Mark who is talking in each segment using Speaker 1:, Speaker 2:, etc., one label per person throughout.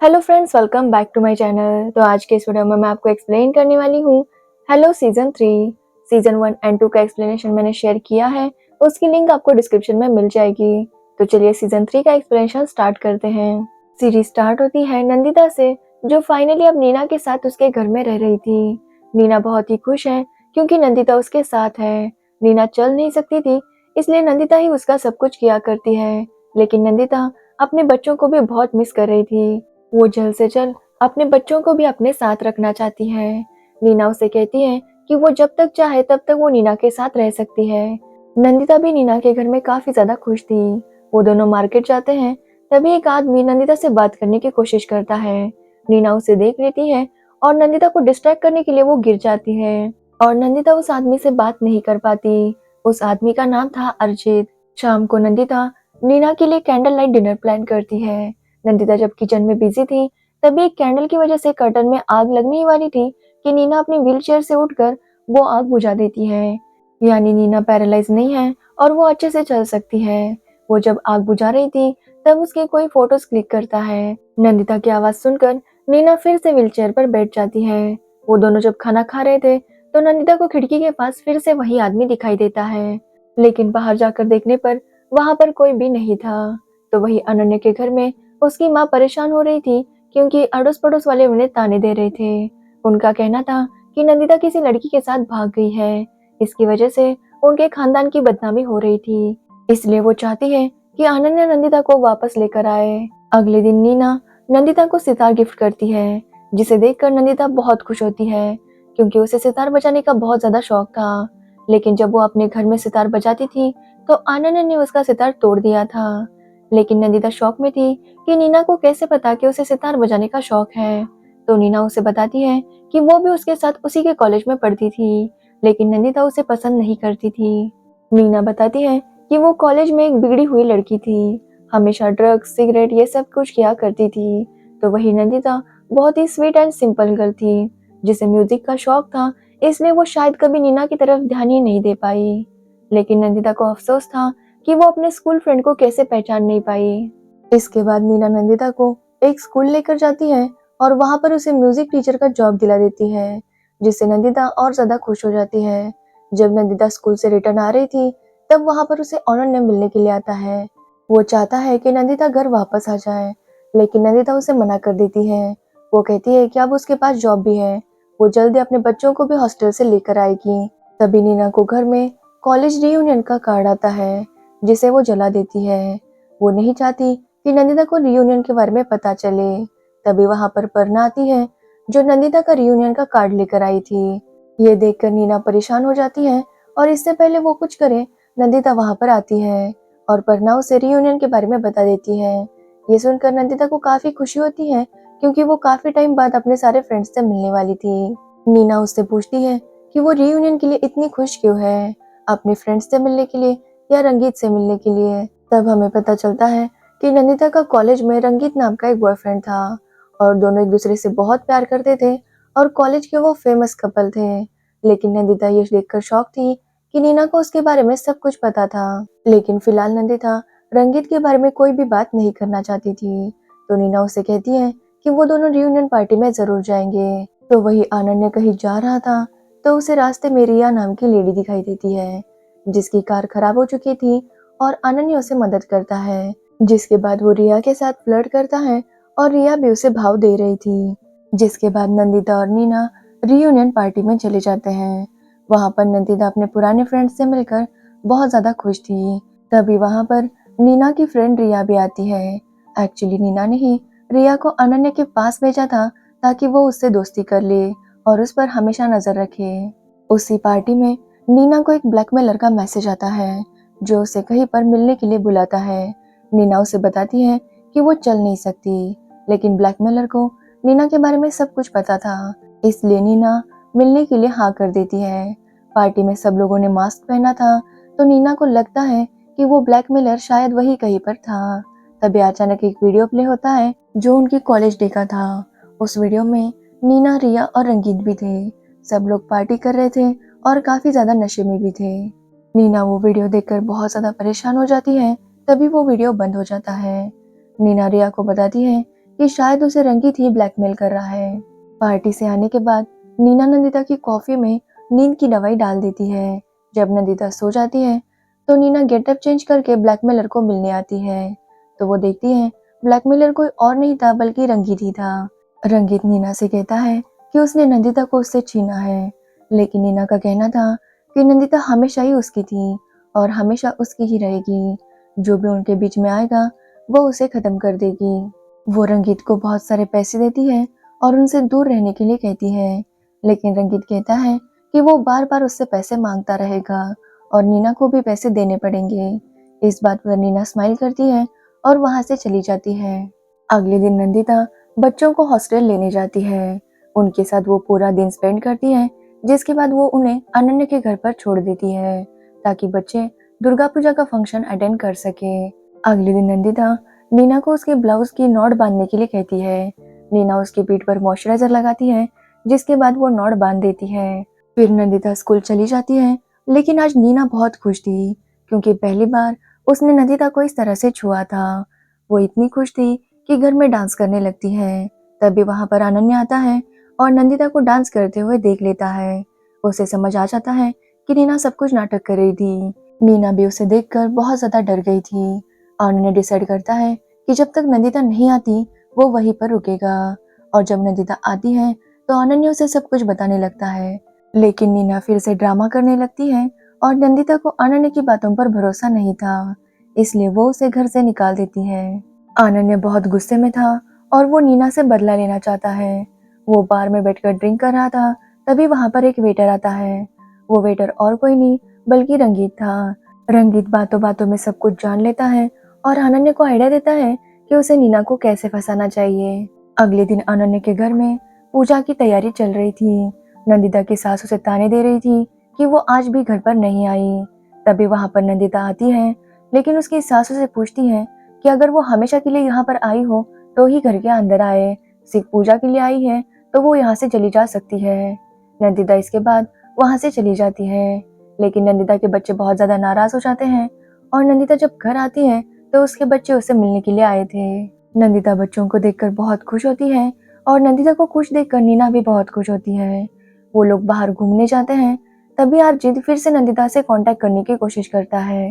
Speaker 1: Hello friends, welcome back to my channel. तो आज के इस वीडियो में मैं आपको एक्सप्लेन करने वाली हूँ हेलो सीजन 3। सीजन 1 एंड 2 का एक्सप्लेनेशन मैंने शेयर किया है, उसकी लिंक आपको डिस्क्रिप्शन में मिल जाएगी। तो चलिए सीजन 3 का एक्सप्लेनेशन स्टार्ट करते हैं। सीरीज स्टार्ट होती है नंदिता से, जो फाइनली अब नीना के साथ उसके घर में रह रही थी। नीना बहुत ही खुश है क्योंकि नंदिता उसके साथ है। नीना चल नहीं सकती थी, इसलिए नंदिता ही उसका सब कुछ किया करती है। लेकिन नंदिता अपने बच्चों को भी बहुत मिस कर रही थी। वो जल्द से जल्द अपने बच्चों को भी अपने साथ रखना चाहती है। नीना उसे कहती है कि वो जब तक चाहे तब तक वो नीना के साथ रह सकती है। नंदिता भी नीना के घर में काफी ज्यादा खुश थी। वो दोनों मार्केट जाते हैं, तभी एक आदमी नंदिता से बात करने की कोशिश करता है। नीना उसे देख लेती है और नंदिता को डिस्ट्रैक्ट करने के लिए वो गिर जाती है और नंदिता उस आदमी से बात नहीं कर पाती। उस आदमी का नाम था अर्जित। शाम को नंदिता नीना के लिए कैंडल लाइट डिनर प्लान करती है। नंदिता जब किचन में बिजी थी, तभी एक कैंडल की वजह से कर्टन में आग लगने ही वाली थी कि नीना अपनी व्हीलचेयर से उठकर वो आग बुझा देती है। यानी नीना पैरालाइज नहीं है और वो अच्छे से चल सकती है। वो जब आग बुझा रही थी, तब उसके कोई फोटोज क्लिक करता है। नंदिता की आवाज सुनकर नीना फिर से व्हीलचेयर पर बैठ जाती है। वो दोनों जब खाना खा रहे थे, तो नंदिता को खिड़की के पास फिर से वही आदमी दिखाई देता है। लेकिन बाहर जाकर देखने पर वहां पर कोई भी नहीं था। तो वही अनन्या के घर में उसकी माँ परेशान हो रही थी क्योंकि अड़ोस पड़ोस वाले उन्हें ताने दे रहे थे। उनका कहना था कि नंदिता किसी लड़की के साथ भाग गई है। इसकी वजह से उनके खानदान की बदनामी हो रही थी। इसलिए वो चाहती है कि अनन्या नंदिता को वापस लेकर आए। अगले दिन नीना नंदिता को सितार गिफ्ट करती है, जिसे देखकर नंदिता बहुत खुश होती है क्योंकि उसे सितार बजाने का बहुत ज्यादा शौक था। लेकिन जब वो अपने घर में सितार बजाती थी, तो अनन्या ने उसका सितार तोड़ दिया था। लेकिन नंदिता शौक में थी कि नीना को कैसे पता कि उसे सितार बजाने का शौक है। तो नीना उसे बताती है कि वो भी उसके साथ उसी के कॉलेज में पढ़ती थी, लेकिन नंदिता उसे पसंद नहीं करती थी। नीना बताती है कि वो कॉलेज में एक बिगड़ी हुई लड़की थी, हमेशा ड्रग्स सिगरेट ये सब कुछ किया करती थी। तो वही नंदिता बहुत ही स्वीट एंड सिंपल गर्ल थी, जिसे म्यूजिक का शौक था, इसलिए वो शायद कभी नीना की तरफ ध्यान ही नहीं दे पाई। लेकिन नंदिता को अफसोस था कि वो अपने स्कूल फ्रेंड को कैसे पहचान नहीं पाई। इसके बाद नीना नंदिता को एक स्कूल लेकर जाती है और वहां पर उसे म्यूजिक टीचर का जॉब दिला देती है, जिससे नंदिता और ज्यादा खुश हो जाती है। जब नंदिता स्कूल से रिटर्न आ रही थी, तब वहां पर उसे अनन्या मिलने के लिए आता है। वो चाहता है कि नंदिता घर वापस आ जाए, लेकिन नंदिता उसे मना कर देती है। वो कहती है कि अब उसके पास जॉब भी है, वो जल्दी अपने बच्चों को भी हॉस्टल से लेकर आएगी। तभी नीना को घर में कॉलेज रियूनियन का कार्ड आता है, जिसे वो जला देती है। वो नहीं चाहती कि नंदिता को रियूनियन के बारे में पता चले। तभी वहां पर परना आती है, जो नंदिता का रियूनियन का कार्ड लेकर आई थी। ये देखकर नीना परेशान हो जाती है और इससे पहले वो कुछ करे, नंदिता वहां पर आती है और परना उसे रियूनियन के बारे में बता देती है। ये सुनकर नंदिता को काफी खुशी होती है क्योंकि वो काफी टाइम बाद अपने सारे फ्रेंड्स से मिलने वाली थी। नीना उससे पूछती है कि वो रियूनियन के लिए इतनी खुश क्यों है, अपने फ्रेंड्स से मिलने के लिए या रंगीत से मिलने के लिए। तब हमें पता चलता है कि नंदिता का कॉलेज में रंगीत नाम का एक बॉयफ्रेंड था और दोनों एक दूसरे से बहुत प्यार करते थे और कॉलेज के वो फेमस कपल थे। लेकिन नंदिता ये देखकर शॉक थी कि नीना को उसके बारे में सब कुछ पता था। लेकिन फिलहाल नंदिता रंगीत के बारे में कोई भी बात नहीं करना चाहती थी। तो नीना उसे कहती है कि वो दोनों रियूनियन पार्टी में जरूर जाएंगे। तो वही अनन्या कहीं जा रहा था, तो उसे रास्ते में रिया नाम की लेडी दिखाई देती है, जिसकी कार खराब हो चुकी थी और अनन्या उसे मदद करता है। जिसके बाद वो रिया के साथ फ्लर्ट करता है और रिया भी उसे भाव दे रही थी। जिसके बाद नंदिता और नीना रियूनियन पार्टी में चले जाते हैं। वहां पर नंदिता अपने पुराने फ्रेंड्स से मिलकर बहुत ज्यादा खुश थी। तभी वहां पर नीना की फ्रेंड रिया भी आती है। एक्चुअली नीना ने ही रिया को अनन्या के पास भेजा था ताकि वो उससे दोस्ती कर ले और उस पर हमेशा नजर रखे। उसी पार्टी में नीना को एक ब्लैकमेलर का मैसेज आता है, जो उसे कहीं पर मिलने के लिए बुलाता है। नीना उसे बताती है कि वो चल नहीं सकती, लेकिन ब्लैकमेलर को नीना के बारे में सब कुछ पता था, इसलिए नीना मिलने के लिए हाँ कर देती है। पार्टी में सब लोगों ने मास्क पहना था, तो नीना को लगता है कि वो ब्लैकमेलर शायद वही कहीं पर था। तभी अचानक एक वीडियो प्ले होता है जो उनकी कॉलेज डे का था। उस वीडियो में नीना, रिया और रंगीत भी थे। सब लोग पार्टी कर रहे थे और काफी ज्यादा नशे में भी थे। नीना वो वीडियो देखकर बहुत ज्यादा परेशान हो जाती है। तभी वो वीडियो बंद हो जाता है। नीना रिया को बताती है कि शायद उसे रंगीत ही ब्लैकमेल कर रहा है। पार्टी से आने के बाद नीना नंदिता की कॉफी में नींद की दवाई डाल देती है। जब नंदिता सो जाती है तो नीना गेटअप चेंज करके ब्लैकमेलर को मिलने आती है। तो वो देखती है ब्लैकमेलर कोई और नहीं था बल्कि रंगीत ही था। रंगीत नीना से कहता है कि उसने नंदिता को उससे छीना है, लेकिन नीना का कहना था कि नंदिता हमेशा ही उसकी थी और हमेशा उसकी ही रहेगी। जो भी उनके बीच में आएगा वो उसे खत्म कर देगी। वो रंगीत को बहुत सारे पैसे देती है और उनसे दूर रहने के लिए कहती है, लेकिन रंगीत कहता है कि वो बार बार उससे पैसे मांगता रहेगा और नीना को भी पैसे देने पड़ेंगे। इस बात पर नीना स्माइल करती है और वहां से चली जाती है। अगले दिन नंदिता बच्चों को हॉस्टल लेने जाती है। उनके साथ वो पूरा दिन स्पेंड करती है, जिसके बाद वो उन्हें अनन्या के घर पर छोड़ देती है ताकि बच्चे दुर्गा पूजा का फंक्शन अटेंड कर सके। अगले दिन नंदिता नीना को उसके ब्लाउज की नॉट बांधने के लिए कहती है। नीना उसकी पीठ पर मॉइस्चराइजर लगाती है, जिसके बाद वो नॉट बांध देती है। फिर नंदिता स्कूल चली जाती है, लेकिन आज नीना बहुत खुश थी क्योंकि पहली बार उसने नंदिता को इस तरह से छुआ था। वो इतनी खुश थी कि घर में डांस करने लगती है। तभी वहां पर अनन्या आता है और नंदिता को डांस करते हुए देख लेता है। उसे समझ आ जाता है कि नीना सब कुछ नाटक कर रही थी। नीना भी उसे देखकर बहुत ज्यादा डर गई थी। अनन्या डिसाइड करता है कि जब तक नंदिता नहीं आती वो वहीं पर रुकेगा, और जब नंदिता आती है तो अनन्या उसे सब कुछ बताने लगता है। लेकिन नीना फिर से ड्रामा करने लगती है और नंदिता को अनन्या की बातों पर भरोसा नहीं था, इसलिए वो उसे घर से निकाल देती है। अनन्या बहुत गुस्से में था और वो नीना से बदला लेना चाहता है। वो बार में बैठकर ड्रिंक कर रहा था, तभी वहां पर एक वेटर आता है। वो वेटर और कोई नहीं बल्कि रंगीत था। रंगीत बातों बातों में सब कुछ जान लेता है और अनन्या को आइडिया देता है कि उसे नीना को कैसे फंसाना चाहिए। अगले दिन अनन्या के घर में पूजा की तैयारी चल रही थी। नंदिता की सास उसे ताने दे रही थी कि वो आज भी घर पर नहीं आई। तभी वहां पर नंदिता आती है, लेकिन उसकी सास उसे पूछती है कि अगर वो हमेशा के लिए यहाँ पर आई हो तो ही घर के अंदर आए, सिर्फ पूजा के लिए आई है तो वो यहाँ से चली जा सकती है। नंदिता इसके बाद वहां से चली जाती है, लेकिन नंदिता के बच्चे बहुत ज्यादा नाराज हो जाते हैं और नंदिता जब घर आती है तो उसके बच्चे उससे मिलने के लिए आए थे। नंदिता बच्चों को देखकर बहुत खुश होती है और नंदिता को खुश देखकर नीना भी बहुत खुश होती है। वो लोग बाहर घूमने जाते हैं। तभी अरिजीत फिर से नंदिता से कांटेक्ट करने की कोशिश करता है।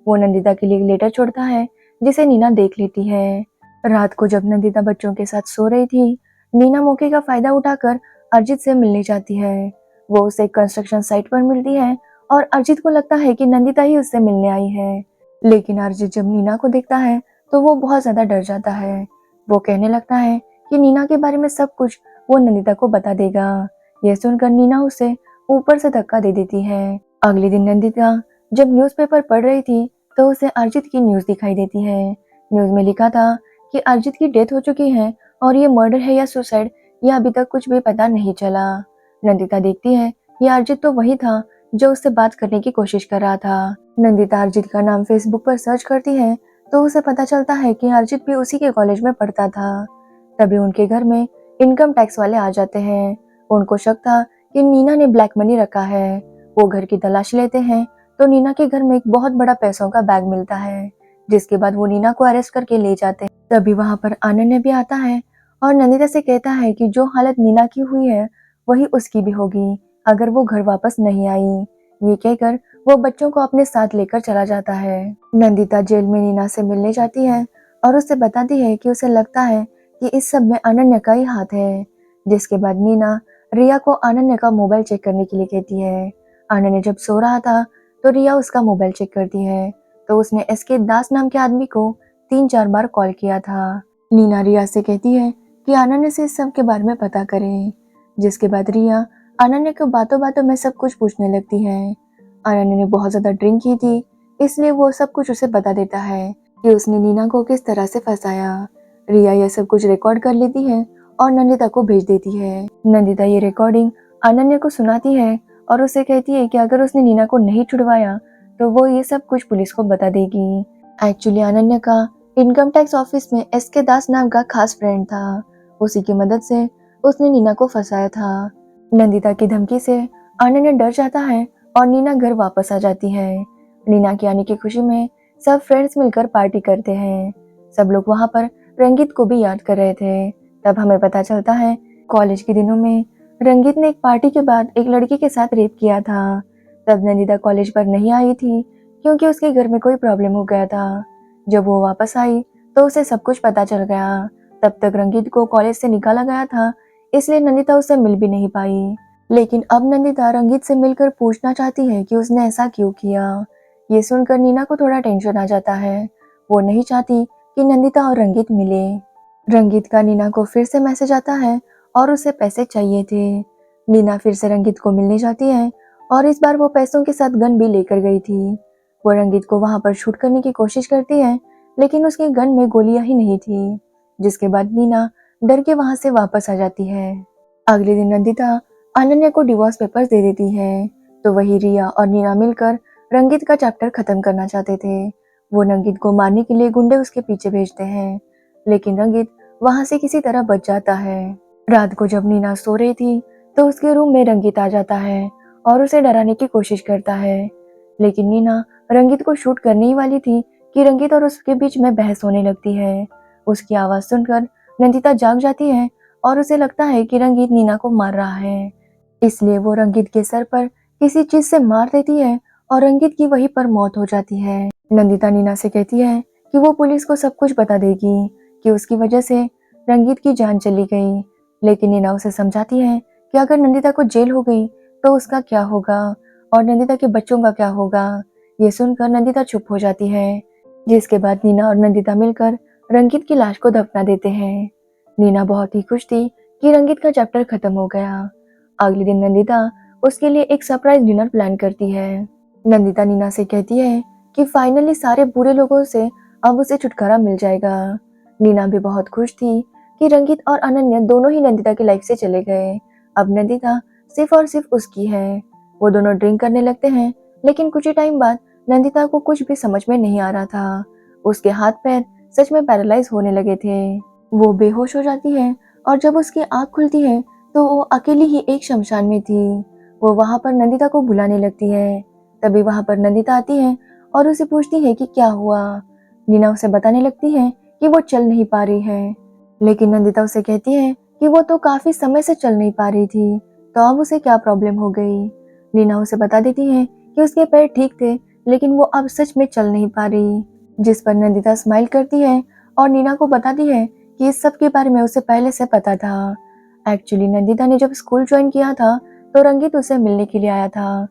Speaker 1: वो नंदिता के लिए एक लेटर छोड़ता है जिसे नीना देख लेती है। रात को जब नंदिता बच्चों के साथ सो रही थी, नीना मौके का फायदा उठाकर अरिजीत से मिलने जाती है। वो उसे कंस्ट्रक्शन साइट पर मिलती है और अरिजीत को लगता है कि नंदिता ही उससे मिलने आई है। लेकिन अरिजीत जब नीना को देखता है तो वो बहुत ज्यादा डर जाता है। वो कहने लगता है कि नीना के बारे में सब कुछ वो नंदिता को बता देगा। यह सुनकर नीना उसे ऊपर से धक्का दे देती है। अगले दिन नंदिता जब न्यूज़पेपर पढ़ रही थी तो उसे अरिजीत की न्यूज़ दिखाई देती है। न्यूज़ में लिखा था कि अरिजीत की डेथ हो चुकी है और ये मर्डर है या सुसाइड, यह अभी तक कुछ भी पता नहीं चला। नंदिता देखती है ये अरिजीत तो वही था जो उससे बात करने की कोशिश कर रहा था। नंदिता अरिजीत का नाम फेसबुक पर सर्च करती है तो उसे पता चलता है कि अरिजीत भी उसी के कॉलेज में पढ़ता था। तभी उनके घर में इनकम टैक्स वाले आ जाते हैं। उनको शक था कि नीना ने ब्लैक मनी रखा है। वो घर की तलाशी लेते हैं तो नीना के घर में एक बहुत बड़ा पैसों का बैग मिलता है, जिसके बाद वो नीना को अरेस्ट करके ले जाते हैं। तभी वहां पर अनन्या भी आता है और नंदिता से कहता है कि जो हालत नीना की हुई है वही उसकी भी होगी अगर वो घर वापस नहीं आई। ये कहकर वो बच्चों को अपने साथ लेकर चला जाता है। नंदिता जेल में नीना से मिलने जाती है और उससे बताती है कि उसे लगता है कि इस सब में अनन्या का ही हाथ है। जिसके बाद नीना रिया को अनन्या का मोबाइल चेक करने के लिए कहती है। अनन्या जब सो रहा था तो रिया उसका मोबाइल चेक करती है तो उसने एसके दास नाम के आदमी को 3-4 बार कॉल किया था। नीना रिया से कहती है कि अनन्या से इस सब के बारे में पता करे। जिसके बाद रिया अनन्या को बातों बातों में सब कुछ पूछने लगती है। अनन्या ने बहुत ज्यादा ड्रिंक की थी, इसलिए वो सब कुछ उसे बता देता है कि उसने नीना को किस तरह से फंसाया। रिया यह सब कुछ रिकॉर्ड कर लेती है और नंदिता को भेज देती है। नंदिता ये रिकॉर्डिंग अनन्या को सुनाती है और उसे कहती है कि अगर उसने नीना को नहीं छुड़वाया तो वो ये सब कुछ पुलिस को बता देगी। एक्चुअली अनन्या का इनकम टैक्स ऑफिस में एसके दास नाम का खास फ्रेंड था। उसी की मदद से उसने नीना को फंसाया था। नंदिता की धमकी से अनन्या डर जाता है और नीना घर वापस आ जाती है। नीना के आने की खुशी में सब फ्रेंड्स मिलकर पार्टी करते हैं। सब लोग वहां पर रंगीत को भी याद कर रहे थे। तब हमें पता चलता है कॉलेज के दिनों में रंगीत ने एक पार्टी के बाद एक लड़की के साथ रेप किया था। तब नंदिता कॉलेज पर नहीं आई थी क्योंकि उसके घर में कोई प्रॉब्लम हो गया था। जब वो वापस आई तो उसे सब कुछ पता चल गया। तब तक रंगीत को कॉलेज से निकाला गया था, इसलिए नंदिता उससे मिल भी नहीं पाई। लेकिन अब नंदिता रंगीत से मिलकर पूछना चाहती है कि उसने ऐसा क्यों किया। ये सुनकर नीना को थोड़ा टेंशन आ जाता है। वो नहीं चाहती कि नंदिता और रंगीत मिले। रंगीत का नीना को फिर से मैसेज आता है और उसे पैसे चाहिए थे। नीना फिर से रंगीत को मिलने जाती है और इस बार वो पैसों के साथ गन भी लेकर गई थी। वो रंगीत को वहां पर शूट करने की कोशिश करती है, लेकिन उसके गन में गोलियां ही नहीं थी। जिसके बाद नीना डर के वहां से वापस आ जाती है। अगले दिन नंदिता अनन्या को डिवोर्स पेपर्स दे देती है, तो वही रिया और नीना मिलकर रंगीत का चैप्टर खत्म करना चाहते थे। वो रंगीत को मारने के लिए गुंडे उसके पीछे भेजते हैं, लेकिन रंगीत वहां से किसी तरह बच जाता है। रात को जब नीना सो रही थी तो उसके रूम में रंगीत आ जाता है और उसे डराने की कोशिश करता है, लेकिन नीना रंगीत को शूट करने ही वाली थी कि रंगीत और उसके बीच में बहस होने लगती है। उसकी आवाज सुनकर नंदिता जाग जाती है और उसे लगता है कि रंगीत नीना को मार रहा है, इसलिए वो रंगीत के सर पर किसी चीज से मार देती है और रंगीत की वहीं पर मौत हो जाती है। नंदिता नीना से कहती है कि वो पुलिस को सब कुछ बता देगी कि उसकी वजह से रंगीत की जान चली गई, लेकिन नीना उसे समझाती है कि अगर नंदिता को जेल हो गई तो उसका क्या होगा और नंदिता के बच्चों का क्या होगा। ये सुनकर नंदिता चुप हो जाती है, जिसके बाद नीना और नंदिता मिलकर रंगीत की लाश को दफना देते हैं। नीना बहुत ही खुश थी कि रंगीत का चैप्टर खत्म हो गया। अगले दिन नंदिता उसके लिए एक सरप्राइज डिनर प्लान करती है। नंदिता नीना से कहती है कि फाइनली सारे बुरे लोगों से अब उसे छुटकारा मिल जाएगा। नीना भी बहुत खुश थी कि रंगीत और अनन्या दोनों ही नंदिता की लाइफ से चले गए। अब नंदिता सिर्फ और सिर्फ उसकी है। वो दोनों ड्रिंक करने लगते हैं, लेकिन कुछ ही टाइम बाद नंदिता को कुछ भी समझ में नहीं आ रहा था। उसके हाथ पैर सच में पैरालाइज होने लगे थे। वो बेहोश हो जाती है और जब उसकी आंख खुलती है तो वो अकेली ही एक शमशान में थी। वो वहां पर नंदिता को बुलाने लगती है। तभी वहां पर नंदिता आती है और उसे पूछती है कि क्या हुआ। नीना उसे बताने लगती है कि वो चल नहीं पा रही है, लेकिन नंदिता उसे कहती है कि वो तो काफी समय से चल नहीं पा रही थी, तो अब उसे क्या प्रॉब्लम हो गई। नीना उसे बता देती है कि उसके पैर ठीक थे, लेकिन वो अब सच में चल नहीं पा रही। जिस पर नंदिता स्माइल करती है और नीना को बताती है कि इस सब के बारे में उसे पहले से पता था। एक्चुअली नंदिता ने जब स्कूल ज्वाइन किया था तो रंगीत उसे मिलने के लिए आया था।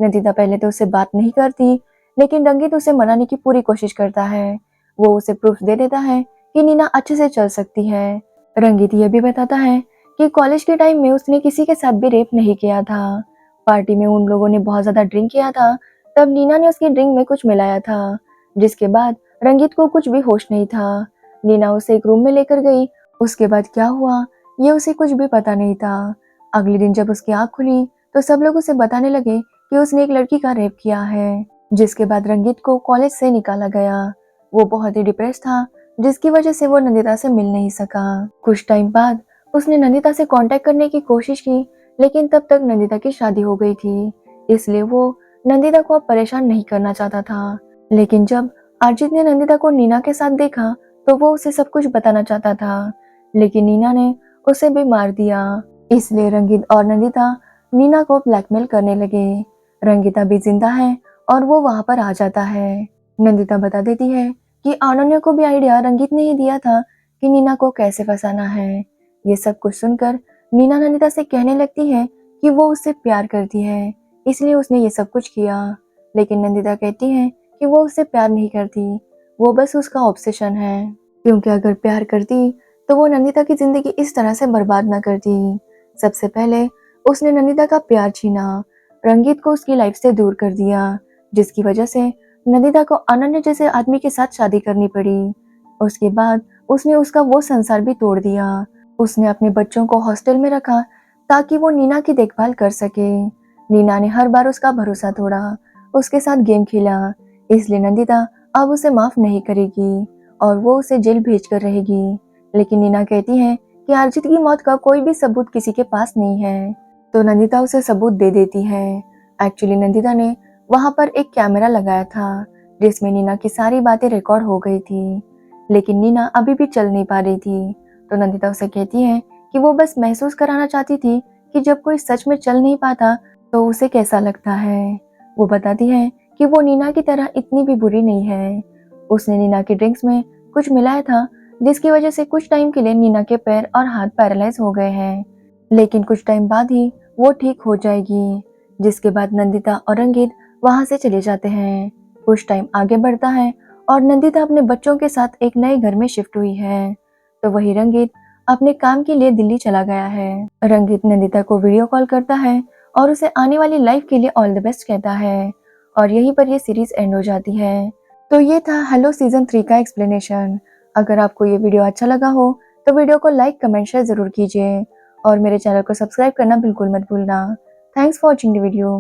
Speaker 1: नंदिता पहले तो उससे बात नहीं करती, लेकिन रंगीत उसे मनाने की पूरी कोशिश करता है। वो उसे प्रूफ दे देता है कि नीना अच्छे से चल सकती है। रंगीत ये भी बताता है कि कॉलेज के टाइम में उसने किसी के साथ भी रेप नहीं किया था। पार्टी में उन लोगों ने बहुत ज्यादा ड्रिंक किया था, तब नीना ने उसकी ड्रिंक में कुछ मिलाया था, जिसके बाद रंगीत को कुछ भी होश नहीं था। नीना उसे एक रूम में लेकर गई। उसके बाद क्या हुआ ये उसे कुछ भी पता नहीं था। अगले दिन जब उसकी आंख खुली तो सब लोग उसे बताने लगे कि उसने एक लड़की का रेप किया है, जिसके बाद रंगीत को कॉलेज से निकाला गया। वो बहुत ही डिप्रेस था, जिसकी वजह से वो नंदिता से मिल नहीं सका। कुछ टाइम बाद उसने नंदिता से कांटेक्ट करने की कोशिश की, लेकिन तब तक नंदिता की शादी हो गई थी, इसलिए वो नंदिता को अब परेशान नहीं करना चाहता था। लेकिन जब अरिजीत ने नंदिता को नीना के साथ देखा तो वो उसे सब कुछ बताना चाहता था, लेकिन नीना ने उसे भी मार दिया। इसलिए रंगीत और नंदिता नीना को ब्लैकमेल करने लगे। रंगीता भी जिंदा है और वो वहां पर आ जाता है। नंदिता बता देती है कि अनन्या को भी आइडिया रंगीत ने ही दिया था कि नीना को कैसे फंसाना है। ये सब कुछ सुनकर नीना नंदिता से कहने लगती है कि वो उससे प्यार करती है, इसलिए उसने ये सब कुछ किया। लेकिन नंदिता कहती है कि वो उससे प्यार नहीं करती, वो बस उसका ऑब्सेशन है, क्योंकि अगर प्यार करती तो वो नंदिता की जिंदगी इस तरह से बर्बाद ना करती। सबसे पहले उसने नंदिता का प्यार छीना, रंगीत को उसकी लाइफ से दूर कर दिया, जिसकी वजह से नंदिता को अनन्या जैसे आदमी के साथ शादी करनी पड़ी। उसके बाद उसने उसका वो संसार भी तोड़ दिया। उसने अपने बच्चों को हॉस्टल में रखा ताकि वो नीना की देखभाल कर सके। नीना ने हर बार उसका भरोसा तोड़ा, उसके साथ गेम खेला, इसलिए नंदिता अब उसे माफ नहीं करेगी और वो उसे जेल भेज कर रहेगी। लेकिन नीना कहती है कि अर्जित की मौत का कोई भी सबूत किसी के पास नहीं है, तो नंदिता उसे सबूत दे देती है। एक्चुअली नंदिता ने वहां पर एक कैमरा लगाया था जिसमें नीना की सारी बातें रिकॉर्ड हो गई थी। लेकिन नीना अभी भी चल नहीं पा रही थी। तो नंदिता उसे कहती है कि वो बस महसूस कराना चाहती थी कि जब कोई सच में चल नहीं पाता तो उसे कैसा लगता है। वो बताती है कि वो नीना की तरह इतनी भी बुरी नहीं है। उसने नीना की ड्रिंक्स में कुछ मिलाया था जिसकी वजह से कुछ टाइम के लिए नीना के पैर और हाथ पैरालाइज हो गए हैं, लेकिन कुछ टाइम बाद ही वो ठीक हो जाएगी। जिसके बाद नंदिता और रंगीत वहां से चले जाते हैं। कुछ टाइम आगे बढ़ता है और नंदिता अपने बच्चों के साथ एक नए घर में शिफ्ट हुई है। तो वही रंगीत अपने काम के लिए दिल्ली चला गया है। रंगीत नंदिता को वीडियो कॉल करता है और उसे आने वाली लाइफ के लिए ऑल द बेस्ट कहता है और यहीं पर ये सीरीज एंड हो जाती है। तो ये था हेलो सीजन 3 का एक्सप्लेनेशन। अगर आपको ये वीडियो अच्छा लगा हो तो वीडियो को लाइक कमेंट शेयर जरूर कीजिए और मेरे चैनल को सब्सक्राइब करना बिल्कुल मत भूलना। Thanks for watching the video.